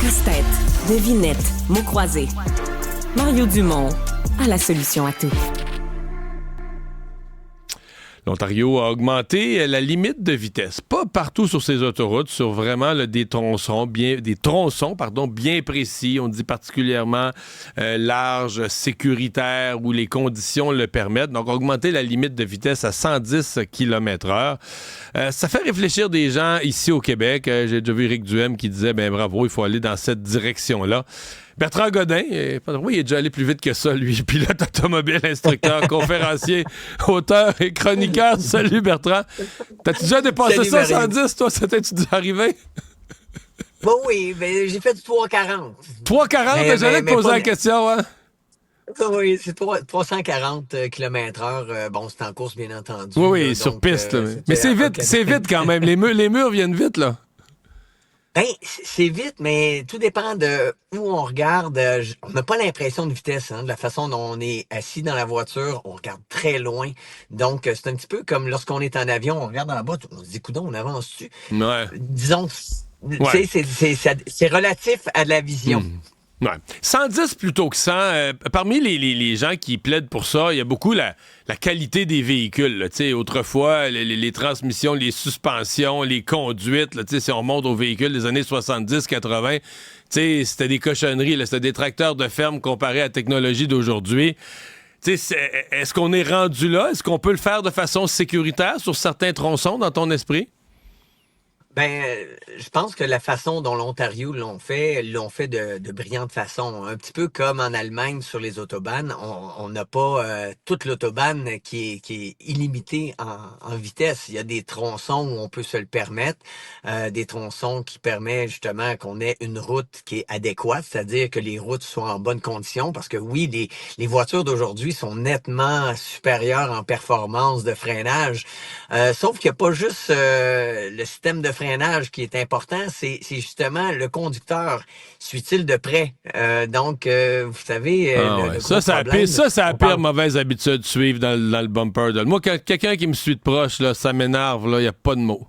Casse-tête, devinette, mots croisés. Mario Dumont a la solution à tout. L'Ontario a augmenté la limite de vitesse. Pas partout sur ses autoroutes, sur vraiment des tronçons bien précis. On dit particulièrement larges, sécuritaires, où les conditions le permettent. Donc, augmenter la limite de vitesse à 110 km/h. Ça fait réfléchir des gens ici au Québec. J'ai déjà vu Éric Duhem qui disait, bravo, il faut aller dans cette direction-là. Bertrand Godin, il est déjà allé plus vite que ça, lui. Pilote automobile, instructeur, conférencier, auteur et chroniqueur. Salut Bertrand. T'as-tu déjà dépassé ça, 110, toi? Ça t'es-tu déjà arrivé? Bon, oui, mais j'ai fait du 340. 340? J'allais te poser la question, hein? Oui, c'est 340 km/h. Bon, c'est en course, bien entendu. Oui, là, sur donc, piste. Mais c'est vite quand même. Les murs viennent vite, là. C'est vite, mais tout dépend de où on regarde. On n'a pas l'impression de vitesse, de la façon dont on est assis dans la voiture, on regarde très loin. Donc, c'est un petit peu comme lorsqu'on est en avion, on regarde en bas, on se dit, coudonc, on avance-tu? Ouais. Disons, Ouais. c'est relatif à la vision. Ouais. 110 plutôt que 100. Parmi les gens qui plaident pour ça, il y a beaucoup la qualité des véhicules. Là. Autrefois, les transmissions, les suspensions, les conduites, là, si on remonte aux véhicules des années 70-80, c'était des cochonneries. Là, c'était des tracteurs de ferme comparés à la technologie d'aujourd'hui. Est-ce qu'on est rendu là? Est-ce qu'on peut le faire de façon sécuritaire sur certains tronçons dans ton esprit? Je pense que la façon dont l'Ontario l'ont fait de brillante façon. Un petit peu comme en Allemagne sur les autobahns, on n'a pas toute l'autobahn qui est illimitée en vitesse. Il y a des tronçons où on peut se le permettre, des tronçons qui permettent justement qu'on ait une route qui est adéquate, c'est-à-dire que les routes soient en bonne condition, parce que oui, les voitures d'aujourd'hui sont nettement supérieures en performance de freinage, sauf qu'il n'y a pas juste le système de freinage qui est important, c'est justement le conducteur. Suit-il de près? Vous savez... c'est la pire mauvaise habitude de suivre dans le bumper. Moi, quelqu'un qui me suit de proche, là, ça m'énerve, il n'y a pas de mots.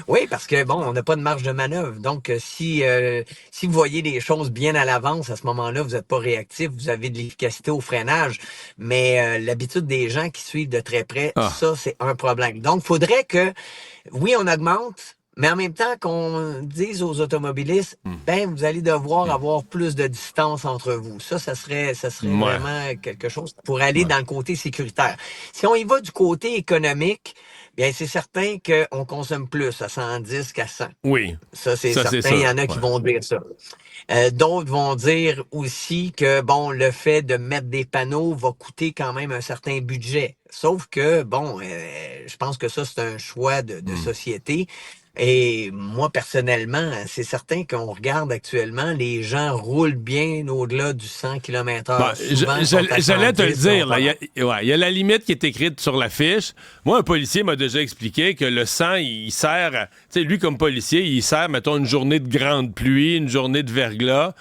Oui, parce que, on n'a pas de marge de manœuvre. Donc, si vous voyez les choses bien à l'avance, à ce moment-là, vous n'êtes pas réactif, vous avez de l'efficacité au freinage. Mais l'habitude des gens qui suivent de très près, ça, c'est un problème. Donc, il faudrait que, oui, on augmente, mais en même temps qu'on dise aux automobilistes, vous allez devoir avoir plus de distance entre vous. Ça serait vraiment quelque chose pour aller dans le côté sécuritaire. Si on y va du côté économique, bien, c'est certain qu'on consomme plus à 110 qu'à 100. Oui. Ça, c'est certain. Il y en a qui vont dire ça. D'autres vont dire aussi que, le fait de mettre des panneaux va coûter quand même un certain budget. Sauf que, je pense que ça, c'est un choix de société. Et moi, personnellement, c'est certain qu'on regarde actuellement, les gens roulent bien au-delà du 100 km/h. J'allais te le dire. Il y a la limite qui est écrite sur la fiche. Moi, un policier m'a déjà expliqué que le 100, il sert... lui, comme policier, il sert, mettons, une journée de grande pluie, une journée de verglas,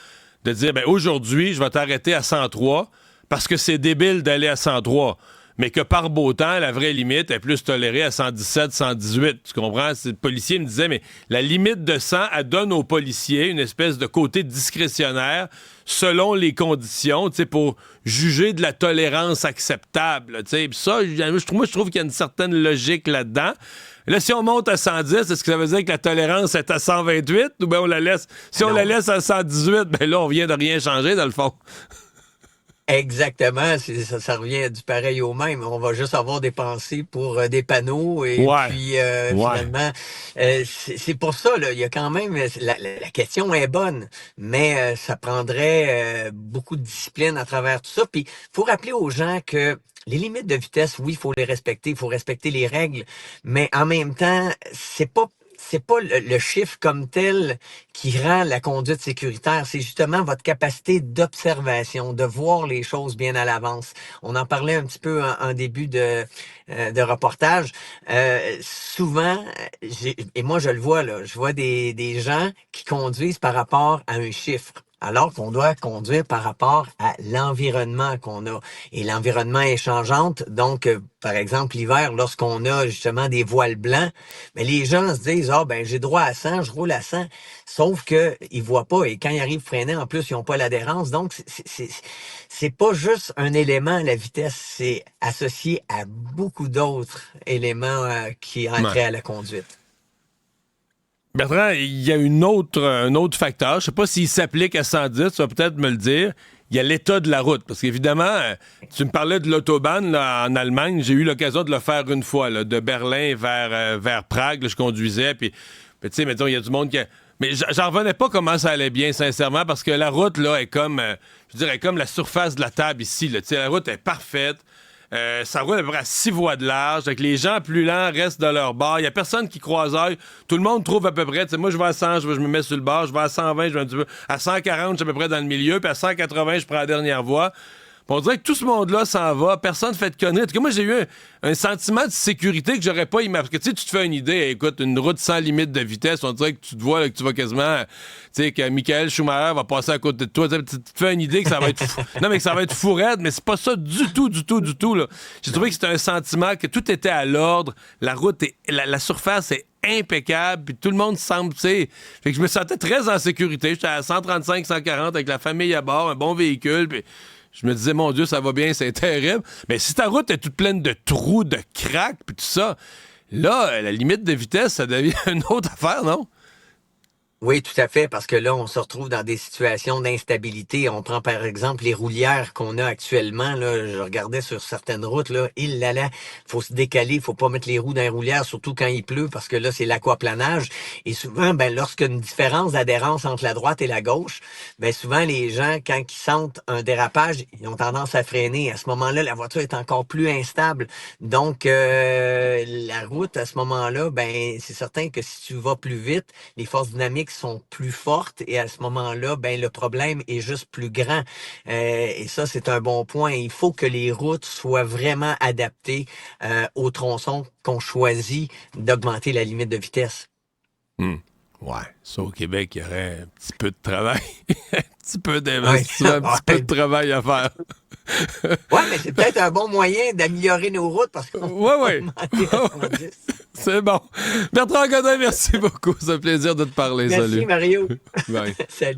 de dire, aujourd'hui, je vais t'arrêter à 103 parce que c'est débile d'aller à 103. Mais que par beau temps, la vraie limite est plus tolérée à 117, 118. Tu comprends? Le policier me disait, mais la limite de 100, elle donne aux policiers une espèce de côté discrétionnaire selon les conditions, pour juger de la tolérance acceptable. Puis ça, je trouve qu'il y a une certaine logique là-dedans. Là, si on monte à 110, est-ce que ça veut dire que la tolérance est à 128 ou bien on la laisse? Si on la laisse à 118, là, on vient de rien changer, dans le fond. Exactement, ça revient du pareil au même. On va juste avoir dépensé pour des panneaux et puis finalement, c'est pour ça, là, il y a quand même, la question est bonne, mais ça prendrait beaucoup de discipline à travers tout ça. Puis, faut rappeler aux gens que les limites de vitesse, oui, il faut les respecter, il faut respecter les règles, mais en même temps, c'est pas le chiffre comme tel qui rend la conduite sécuritaire, c'est justement votre capacité d'observation, de voir les choses bien à l'avance. On en parlait un petit peu en début de reportage. Souvent, et moi je le vois là, je vois des gens qui conduisent par rapport à un chiffre. alors qu'on doit conduire par rapport à l'environnement qu'on a. Et l'environnement est changeante, donc, par exemple, l'hiver, lorsqu'on a justement des voiles blancs, mais les gens se disent, j'ai droit à 100, je roule à 100, sauf que ils voient pas, et quand ils arrivent freinés, en plus, ils n'ont pas l'adhérence, donc c'est pas juste un élément, la vitesse, c'est associé à beaucoup d'autres éléments qui entraient à la conduite. Bertrand, il y a un autre facteur. Je sais pas s'il s'applique à 110, tu vas peut-être me le dire. Il y a l'état de la route. Parce qu'évidemment, tu me parlais de l'autobahn là, en Allemagne. J'ai eu l'occasion de le faire une fois, là, de Berlin vers Prague. Là, je conduisais. Puis tu sais, mettons, il y a du monde qui... Mais j'en revenais pas comment ça allait bien, sincèrement, parce que la route, là, est comme, je dirais, comme la surface de la table ici. Là. La route est parfaite. Ça roule à peu près à 6 voies de large. Donc les gens plus lents restent dans leur bord. Il n'y a personne qui croisaille. Tout le monde trouve à peu près. Moi, je vais à 100, je me mets sur le bord. Je vais à 120, je vais un petit peu. À 140, je suis à peu près dans le milieu. Puis à 180, je prends la dernière voie. Puis on dirait que tout ce monde-là s'en va. Personne ne fait de conneries. En tout cas, moi, j'ai eu un sentiment de sécurité que j'aurais pas imaginé. Parce que tu te fais une idée. Écoute, une route sans limite de vitesse, on dirait que tu te vois là, que tu vas quasiment... Tu sais, que Michael Schumacher va passer à côté de toi. Tu te fais une idée que ça va être fou. Non, mais que ça va être fou raide, mais c'est pas ça du tout, là. J'ai trouvé que c'était un sentiment que tout était à l'ordre. La route, la surface est impeccable, puis tout le monde semble, tu sais... Fait que je me sentais très en sécurité. J'étais à 135, 140 avec la famille à bord, un bon véhicule, puis... Je me disais, mon Dieu, ça va bien, c'est terrible. Mais si ta route est toute pleine de trous, de craques, puis tout ça, là, la limite de vitesse, ça devient une autre affaire, non? Oui, tout à fait, parce que là, on se retrouve dans des situations d'instabilité. On prend par exemple les roulières qu'on a actuellement. Là, je regardais sur certaines routes, là, faut se décaler, faut pas mettre les roues dans les roulières, surtout quand il pleut, parce que là, c'est l'aquaplanage. Et souvent, lorsqu'il y a une différence d'adhérence entre la droite et la gauche, souvent les gens, quand ils sentent un dérapage, ils ont tendance à freiner. À ce moment-là, la voiture est encore plus instable. Donc, la route, à ce moment-là, c'est certain que si tu vas plus vite, les forces dynamiques sont plus fortes et à ce moment-là, le problème est juste plus grand. Et ça, c'est un bon point. Il faut que les routes soient vraiment adaptées au tronçon qu'on choisit d'augmenter la limite de vitesse. Ouais, ça au Québec, il y aurait un petit peu de travail, un petit peu d'investissement, un petit peu de travail à faire. Oui, mais c'est peut-être un bon moyen d'améliorer nos routes parce qu'on ouais. C'est bon. Bertrand Godin, merci beaucoup. C'est un plaisir de te parler. Merci, salut. Mario. Bye. Salut.